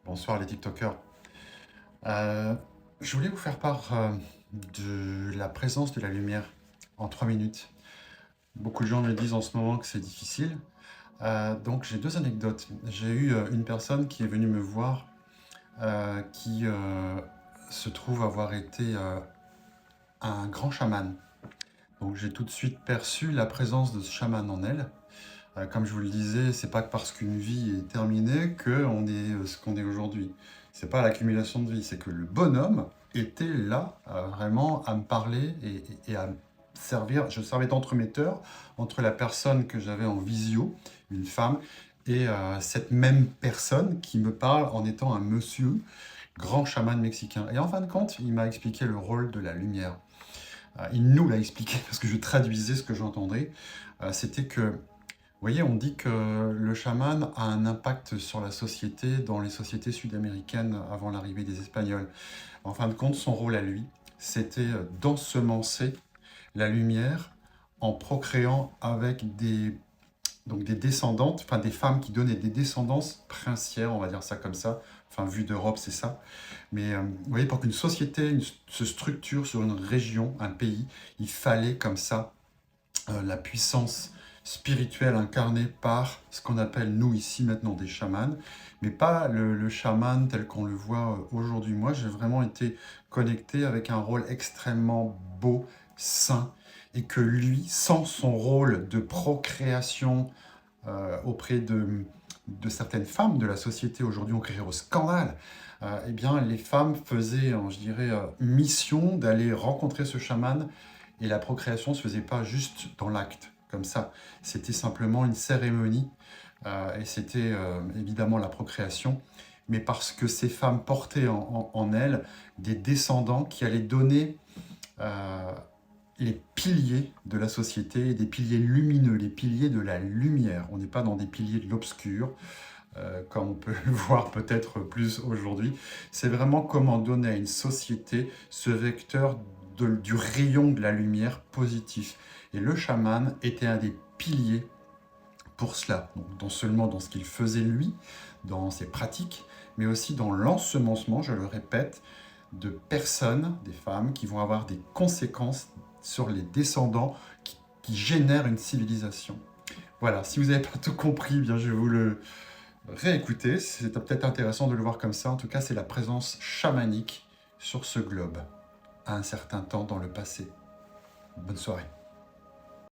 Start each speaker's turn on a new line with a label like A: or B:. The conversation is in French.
A: Bonsoir les TikTokers. Je voulais vous faire part de la présence de la lumière en 3 minutes. Beaucoup de gens me disent en ce moment que c'est difficile. Donc j'ai deux anecdotes. J'ai eu une personne qui est venue me voir qui se trouve avoir été un grand chaman. Donc j'ai tout de suite perçu la présence de ce chaman en elle. Comme je vous le disais, c'est pas que parce qu'une vie est terminée qu'on est ce qu'on est aujourd'hui. C'est pas l'accumulation de vie, c'est que le bonhomme était là vraiment à me parler et à me servir. Je servais d'entremetteur entre la personne que j'avais en visio, une femme, et cette même personne qui me parle en étant un monsieur, grand chaman mexicain. Et en fin de compte, il m'a expliqué le rôle de la lumière. Il nous l'a expliqué parce que je traduisais ce que j'entendais. C'était que vous voyez, on dit que le chaman a un impact sur la société dans les sociétés sud-américaines avant l'arrivée des Espagnols. En fin de compte, son rôle à lui, c'était d'ensemencer la lumière en procréant avec donc des descendantes, enfin des femmes qui donnaient des descendances princières, on va dire ça comme ça. Enfin, vu d'Europe, c'est ça. Mais vous voyez, pour qu'une société se structure sur une région, un pays, il fallait comme ça la puissance spirituelle incarnée par ce qu'on appelle nous ici maintenant des chamans, mais pas le chaman tel qu'on le voit aujourd'hui. Moi, j'ai vraiment été connecté avec un rôle extrêmement beau, sain, et que lui, sans son rôle de procréation auprès de certaines femmes de la société, aujourd'hui on crierait au scandale, eh bien les femmes faisaient, je dirais, mission d'aller rencontrer ce chaman et la procréation ne se faisait pas juste dans l'acte, comme ça. C'était simplement une cérémonie et c'était évidemment la procréation, mais parce que ces femmes portaient en elles des descendants qui allaient donner euh, les piliers de la société, des piliers lumineux, les piliers de la lumière. On n'est pas dans des piliers de l'obscur, comme on peut le voir peut-être plus aujourd'hui. C'est vraiment comment donner à une société ce vecteur du rayon de la lumière positif. Et le chaman était un des piliers pour cela, donc non seulement dans ce qu'il faisait lui, dans ses pratiques, mais aussi dans l'ensemencement, je le répète, de personnes, des femmes, qui vont avoir des conséquences sur les descendants qui génèrent une civilisation. Voilà, si vous n'avez pas tout compris, bien je vais vous le réécouter. C'est peut-être intéressant de le voir comme ça. En tout cas, c'est la présence chamanique sur ce globe à un certain temps dans le passé. Bonne soirée.